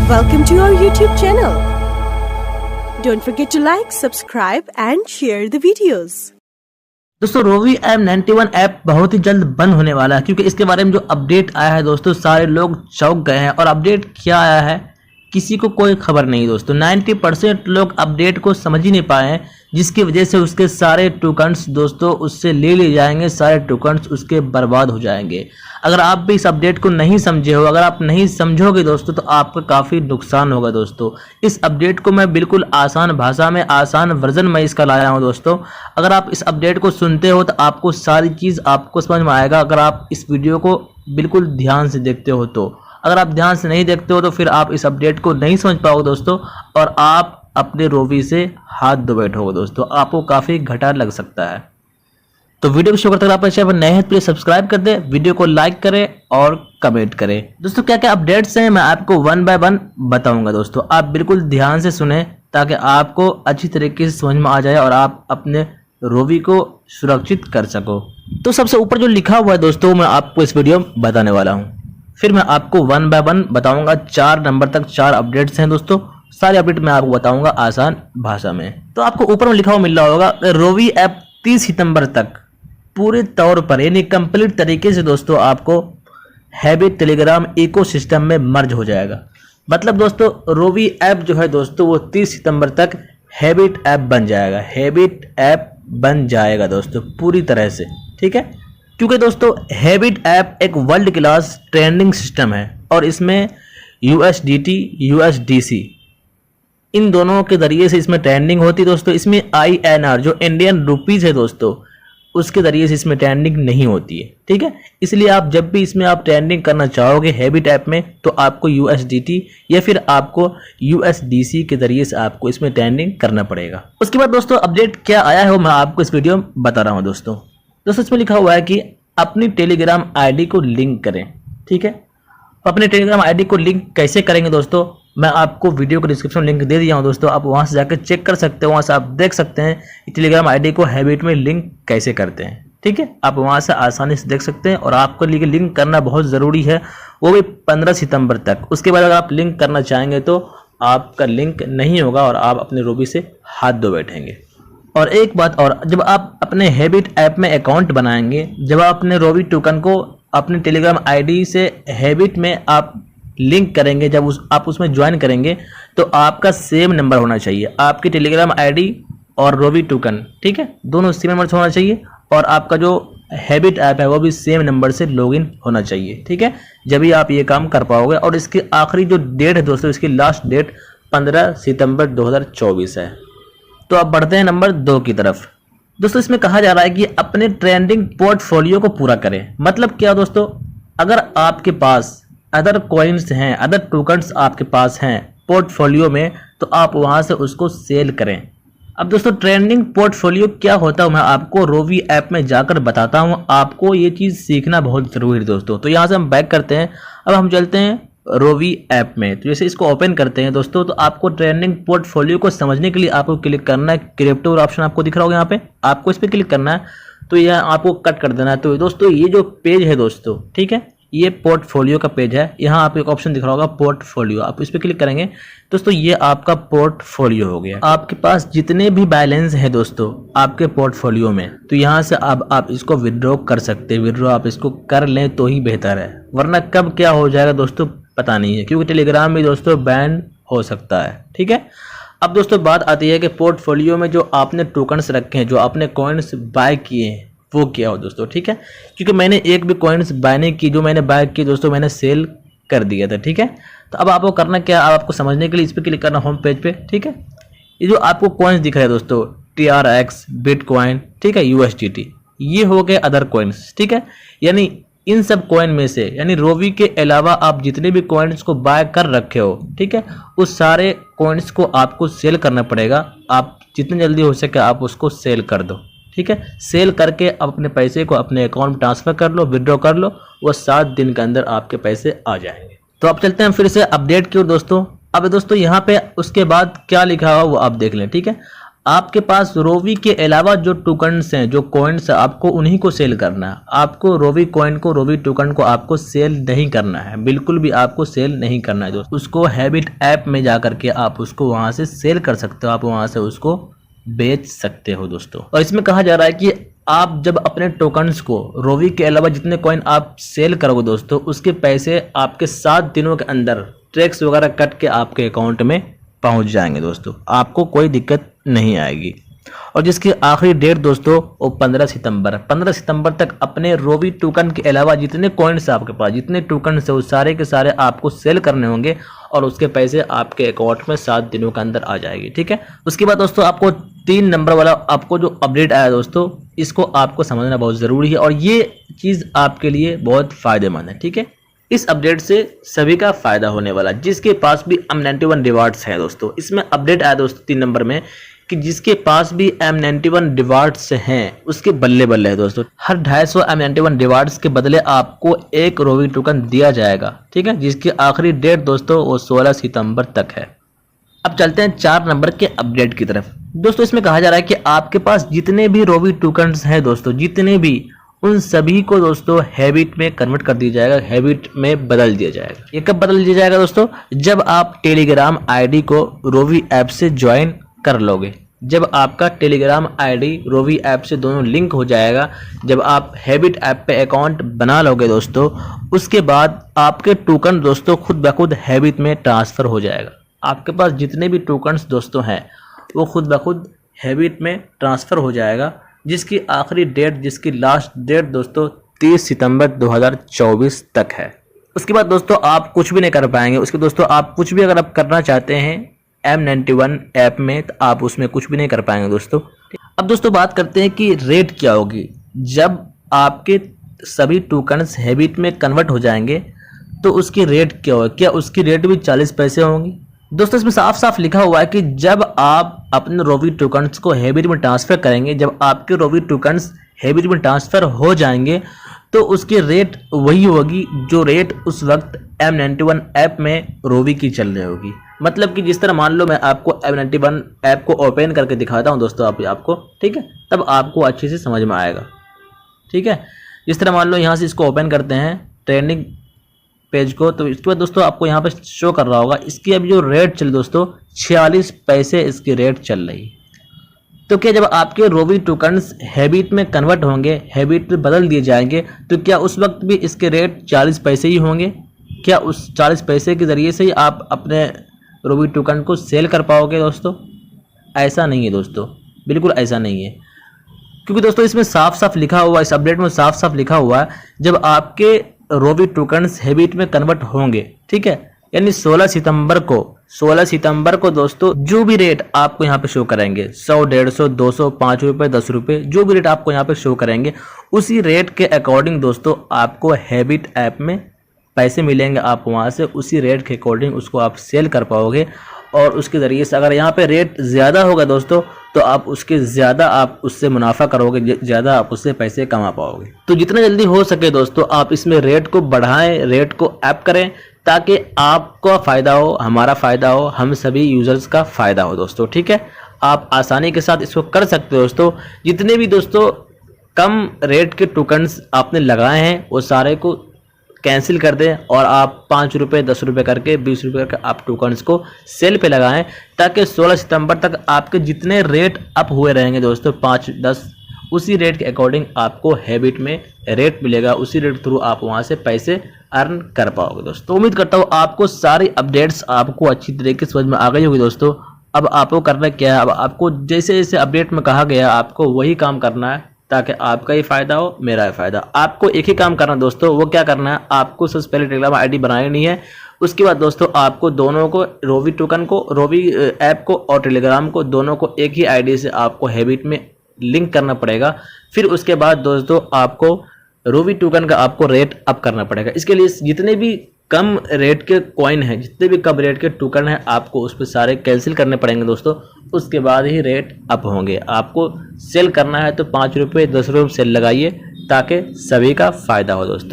Welcome to our YouTube channel. Don't forget to like, subscribe and share the videos. दोस्तों रोवी M91 app बहुत ही जल्द बंद होने वाला है, क्योंकि इसके बारे में जो अपडेट आया है दोस्तों सारे लोग चौंक गए हैं। और अपडेट क्या आया है किसी को कोई खबर नहीं दोस्तों। 90% लोग अपडेट को समझ ही नहीं पाए हैं, जिसकी वजह से उसके सारे टोकन्स दोस्तों उससे ले लिए जाएंगे, सारे टोकन्स उसके बर्बाद हो जाएंगे। अगर आप भी इस अपडेट को नहीं समझे हो, अगर आप नहीं समझोगे दोस्तों तो आपका काफ़ी नुकसान होगा दोस्तों। इस अपडेट को मैं बिल्कुल आसान भाषा में, आसान वर्जन में इसका लाया हूँ दोस्तों। अगर आप इस अपडेट को सुनते हो तो आपको सारी चीज़ आपको समझ में आएगा, अगर आप इस वीडियो को बिल्कुल ध्यान से देखते हो तो। अगर आप ध्यान से नहीं देखते हो तो फिर आप इस अपडेट को नहीं समझ पाओगे दोस्तों, और आप अपने रोवी से हाथ धो बैठोगे दोस्तों, आपको काफ़ी घाटा लग सकता है। तो वीडियो को शुरू करते आप चैनल पर नए हैं तो प्लीज सब्सक्राइब कर दें, वीडियो को लाइक करें और कमेंट करें। दोस्तों क्या क्या अपडेट्स हैं मैं आपको 1 बाय 1 बताऊंगा दोस्तों, आप बिल्कुल ध्यान से सुने ताकि आपको अच्छी तरीके से समझ में आ जाए और आप अपने रोवी को सुरक्षित कर सको। तो सबसे ऊपर जो लिखा हुआ है दोस्तों मैं आपको इस वीडियो में बताने वाला हूँ, फिर मैं आपको 1 बाय 1 बताऊंगा। 4 नंबर तक 4 अपडेट्स हैं दोस्तों, सारे अपडेट मैं आपको बताऊंगा आसान भाषा में। तो आपको ऊपर में लिखा हुआ मिल रहा होगा रोवी ऐप 30 सितंबर तक पूरे तौर पर यानी कंप्लीट तरीके से दोस्तों आपको हैबिट टेलीग्राम इकोसिस्टम में मर्ज हो जाएगा। मतलब दोस्तों रोवी ऐप जो है दोस्तों वो 30 सितंबर तक हैबिट ऐप बन जाएगा, हैबिट ऐप बन जाएगा दोस्तों पूरी तरह से, ठीक है। क्योंकि दोस्तों हैबिट ऐप एक वर्ल्ड क्लास ट्रेंडिंग सिस्टम है और इसमें USDT USDC इन दोनों के जरिए से इसमें ट्रेंडिंग होती है दोस्तों। इसमें INR जो इंडियन रुपीज़ है दोस्तों उसके जरिए से इसमें ट्रेंडिंग नहीं होती है, ठीक है। इसलिए आप जब भी इसमें आप ट्रेंडिंग करना चाहोगे हैबिट ऐप में तो आपको USDT या फिर आपको USDC के जरिए से आपको इसमें ट्रेंडिंग करना पड़ेगा। उसके बाद दोस्तों अपडेट क्या आया है वो मैं आपको इस वीडियो में बता रहा हूँ दोस्तों। इसमें लिखा हुआ है कि अपनी टेलीग्राम आईडी को लिंक करें, ठीक है। अपने टेलीग्राम आईडी को लिंक कैसे करेंगे दोस्तों, मैं आपको वीडियो को डिस्क्रिप्शन लिंक दे दिया हूं दोस्तों, आप वहां से जाकर चेक कर सकते हो, वहां से आप देख सकते हैं टेलीग्राम आईडी को हैबिट में लिंक कैसे करते हैं, ठीक है। आप वहां से आसानी से देख सकते हैं और आपके लिए लिंक करना बहुत ज़रूरी है, वो भी 15 सितंबर तक। उसके बाद अगर आप लिंक करना चाहेंगे तो आपका लिंक नहीं होगा और आप अपने रोबी से हाथ धो बैठेंगे। और एक बात और, जब आप अपने हैबिट ऐप में अकाउंट बनाएंगे, जब आप अपने रोवी टोकन को अपने टेलीग्राम आईडी से हैबिट में आप लिंक करेंगे, जब आप उसमें ज्वाइन करेंगे तो आपका सेम नंबर होना चाहिए, आपकी टेलीग्राम आईडी और रोवी टोकन, ठीक है, दोनों सेम नंबर से होना चाहिए। और आपका जो हैबिट ऐप है वो भी सेम नंबर से लॉगिन होना चाहिए, ठीक है, जब भी आप ये काम कर पाओगे। और इसकी आखिरी जो डेट है दोस्तों, इसकी लास्ट डेट 15 सितंबर 2024 है। तो अब बढ़ते हैं नंबर 2 की तरफ। दोस्तों इसमें कहा जा रहा है कि अपने ट्रेंडिंग पोर्टफोलियो को पूरा करें। मतलब क्या दोस्तों, अगर आपके पास अदर कॉइन्स हैं, अदर टोकन्स आपके पास हैं पोर्टफोलियो में, तो आप वहां से उसको सेल करें। अब दोस्तों ट्रेंडिंग पोर्टफोलियो क्या होता है मैं आपको रोवी ऐप में जाकर बताता हूं, आपको ये चीज़ सीखना बहुत ज़रूरी है दोस्तों। तो यहाँ से हम बैक करते हैं, अब हम चलते हैं रोवी ऐप में। तो जैसे इसको ओपन करते हैं दोस्तों तो आपको ट्रेंडिंग पोर्टफोलियो को समझने के लिए आपको क्लिक करना है, क्रिप्टो ऑप्शन आपको दिख रहा होगा यहाँ पे, आपको इस पर क्लिक करना है। तो यह आपको कट कर देना है। तो दोस्तों ये जो पेज है दोस्तों, ठीक है, ये पोर्टफोलियो का पेज है। यहाँ आपको एक ऑप्शन दिख रहा होगा पोर्टफोलियो, आप इस पर क्लिक करेंगे दोस्तों, ये आपका पोर्टफोलियो हो गया। आपके पास जितने भी बैलेंस है दोस्तों आपके पोर्टफोलियो में, तो यहाँ से अब आप इसको विड्रॉ कर सकते हैं। विड्रॉ आप इसको कर लें तो ही बेहतर है, वरना कब क्या हो जाएगा दोस्तों पता नहीं है, क्योंकि टेलीग्राम में दोस्तों बैन हो सकता है, ठीक है। अब दोस्तों बात आती है कि पोर्टफोलियो में जो आपने टोकन्स रखे हैं, जो आपने कॉइन्स बाय किए हैं वो क्या हो दोस्तों, ठीक है। क्योंकि मैंने एक भी कॉइन्स बाय नहीं की, जो मैंने बाय की दोस्तों मैंने सेल कर दिया था, ठीक है। तो अब आपको करना क्या, आपको समझने के लिए इस पर क्लिक करना होम पेज पे, ठीक है। ये जो आपको कॉइन्स दिख रहे हैं दोस्तों TRX, बिटकॉइन, ठीक है, USDT, ये हो गए अदर कॉइन्स, ठीक है। यानी इन सब कॉइन में से, यानी रोवी के अलावा आप जितने भी कॉइन्स को बाय कर रखे हो, ठीक है, उस सारे कॉइन्स को आपको सेल करना पड़ेगा। आप जितनी जल्दी हो सके आप उसको सेल कर दो, ठीक है। सेल करके आप अपने पैसे को अपने अकाउंट में ट्रांसफर कर लो, विड्रॉ कर लो, वो 7 दिन के अंदर आपके पैसे आ जाएंगे। तो अब चलते हैं फिर से अपडेट की ओर दोस्तों। अब दोस्तों यहाँ पे उसके बाद क्या लिखा हुआ वो आप देख लें, ठीक है। आपके पास रोवी के अलावा जो टोकन्स हैं, जो कॉइन्स, आपको उन्हीं को सेल करना है। आपको रोवी कॉइन को, रोवी टोकन को आपको सेल नहीं करना है, बिल्कुल भी आपको सेल नहीं करना है दोस्तों। उसको हैबिट ऐप में जा करके आप उसको वहां से सेल कर सकते हो, आप वहां से उसको बेच सकते हो दोस्तों। और इसमें कहा जा रहा है कि आप जब अपने टोकन्स को, रोवी के अलावा जितने कॉइन आप सेल करोगे दोस्तों, उसके पैसे आपके 7 दिनों के अंदर टैक्स वगैरह कट के आपके अकाउंट में पहुंच जाएंगे दोस्तों, आपको कोई दिक्कत नहीं आएगी। और जिसकी आखिरी डेट दोस्तों वो 15 सितंबर तक अपने रोवी टोकन के अलावा जितने कॉइन्स आपके पास, जितने टोकन्स है, वो सारे के सारे आपको सेल करने होंगे और उसके पैसे आपके अकाउंट में 7 दिनों के अंदर आ जाएगी, ठीक है। उसके बाद दोस्तों आपको 3 नंबर वाला आपको जो अपडेट आया दोस्तों, इसको आपको समझना बहुत ज़रूरी है और ये चीज़ आपके लिए बहुत फ़ायदेमंद है, ठीक है। इस अपडेट से सभी का फायदा होने वाला, जिसके पास भी M91 रिवार्ड्स है दोस्तों। इसमें अपडेट आया दोस्तों 3 नंबर में कि जिसके पास भी M91 रिवार्ड्स हैं उसके बल्ले बल्ले है दोस्तों। हर 250 M91 रिवार्ड्स के बदले आपको एक रोवी टोकन दिया जाएगा, ठीक है, जिसकी आखिरी डेट दोस्तों वो 16 सितंबर तक है। अब चलते हैं 4 नंबर के अपडेट की तरफ दोस्तों। इसमें कहा जा रहा है कि आपके पास जितने भी रोवी टोकन्स हैं दोस्तों, जितने भी, उन सभी को दोस्तों हैबिट में कन्वर्ट कर दिया जाएगा, हैबिट में बदल दिया जाएगा। ये कब बदल दिया जाएगा दोस्तों? जब आप टेलीग्राम आईडी को रोवी ऐप से ज्वाइन कर लोगे, जब आपका टेलीग्राम आईडी रोवी ऐप से दोनों लिंक हो जाएगा, जब आप हैबिट ऐप पे अकाउंट बना लोगे दोस्तों, उसके बाद आपके टोकन दोस्तों खुद ब खुद हैबिट में ट्रांसफ़र हो जाएगा। आपके पास जितने भी टोकन्स दोस्तों हैं वो खुद ब खुद हैबिट में ट्रांसफ़र हो जाएगा, जिसकी आखिरी डेट, जिसकी लास्ट डेट दोस्तों 30 सितंबर 2024 तक है। उसके बाद दोस्तों आप कुछ भी नहीं कर पाएंगे। उसके दोस्तों आप कुछ भी अगर आप करना चाहते हैं M91 ऐप में, तो आप उसमें कुछ भी नहीं कर पाएंगे दोस्तों। अब दोस्तों बात करते हैं कि रेट क्या होगी जब आपके सभी टोकन्स हैबिट में कन्वर्ट हो जाएंगे, तो उसकी रेट क्या होगी? क्या उसकी रेट भी 40 पैसे होंगी? दोस्तों इसमें साफ साफ लिखा हुआ है कि जब आप अपने रोवी टोकन्स को हैबिट में ट्रांसफ़र करेंगे, जब आपके रोवी टोकन्स हैबिट में ट्रांसफ़र हो जाएंगे, तो उसकी रेट वही होगी जो रेट उस वक्त M91 ऐप में रोवी की चल रही होगी। मतलब कि जिस तरह मान लो मैं आपको M91 ऐप को ओपन करके दिखाता हूं दोस्तों आपको, ठीक है, तब आपको अच्छे से समझ में आएगा, ठीक है। जिस तरह मान लो यहाँ से इसको ओपन करते हैं ट्रेंडिंग पेज को, तो इसके बाद दोस्तों आपको यहाँ पे शो कर रहा होगा इसकी अभी जो रेट चल दोस्तों 46 पैसे इसकी रेट चल रही। तो क्या जब आपके रोवी टोकन्स हैबिट में कन्वर्ट होंगे, हैबिट में बदल दिए जाएंगे, तो क्या उस वक्त भी इसके रेट 40 पैसे ही होंगे? क्या उस 40 पैसे के ज़रिए से ही आप अपने रोवी टोकन को सेल कर पाओगे दोस्तों? ऐसा नहीं है दोस्तों, बिल्कुल ऐसा नहीं है, क्योंकि दोस्तों इसमें साफ साफ लिखा हुआ, इस अपडेट में साफ साफ लिखा हुआ है जब आपके रोवी टोकन्स हैबिट में कन्वर्ट होंगे, ठीक है, यानी 16 सितंबर को दोस्तों जो भी रेट आपको यहाँ पे शो करेंगे 100, 150, 200, 5 रुपये, 10 रुपये, जो भी रेट आपको यहाँ पे शो करेंगे, उसी रेट के अकॉर्डिंग दोस्तों आपको हैबिट ऐप में पैसे मिलेंगे। आप वहाँ से उसी रेट के अकॉर्डिंग उसको आप सेल कर पाओगे और उसके ज़रिए से अगर यहाँ पे रेट ज़्यादा होगा दोस्तों, तो आप उसके ज़्यादा आप उससे मुनाफा करोगे, ज़्यादा आप उससे पैसे कमा पाओगे। तो जितना जल्दी हो सके दोस्तों आप इसमें रेट को बढ़ाएं, रेट को ऐप करें, ताकि आपका फ़ायदा हो, हमारा फ़ायदा हो, हम सभी यूज़र्स का फ़ायदा हो दोस्तों, ठीक है। आप आसानी के साथ इसको कर सकते हो दोस्तों। जितने भी दोस्तों कम रेट के टोकन्स आपने लगाए हैं वो सारे को कैंसिल कर दें और आप 5 रुपये, 10 रुपये करके, 20 रुपये करके आप टोकन्स को सेल पे लगाएं, ताकि 16 सितंबर तक आपके जितने रेट अप हुए रहेंगे दोस्तों 5, 10, उसी रेट के अकॉर्डिंग आपको हैबिट में रेट मिलेगा, उसी रेट थ्रू आप वहां से पैसे अर्न कर पाओगे दोस्तों। उम्मीद करता हूँ आपको सारी अपडेट्स आपको अच्छी तरीके से समझ में आ गई होगी दोस्तों। अब आपको करना क्या है, अब आपको जैसे जैसे अपडेट में कहा गया आपको वही काम करना है, ताकि आपका ही फायदा हो, मेरा ही फायदा। आपको एक ही काम करना है दोस्तों, वो क्या करना है, आपको सबसे पहले टेलीग्राम आईडी बनानी है। उसके बाद दोस्तों आपको दोनों को, रोवी टोकन को, रोवी ऐप को और टेलीग्राम को, दोनों को एक ही आईडी से आपको हैबिट में लिंक करना पड़ेगा। फिर उसके बाद दोस्तों आपको रोवी टोकन का आपको रेट अप करना पड़ेगा। इसके लिए जितने भी कम रेट के कॉइन हैं, जितने भी कम रेट के टोकन हैं, आपको उस पर सारे कैंसिल करने पड़ेंगे दोस्तों। उसके बाद ही रेट अप होंगे। आपको सेल करना है तो 5 रुपये, 10 रुपये सेल लगाइए, ताकि सभी का फ़ायदा हो दोस्तों।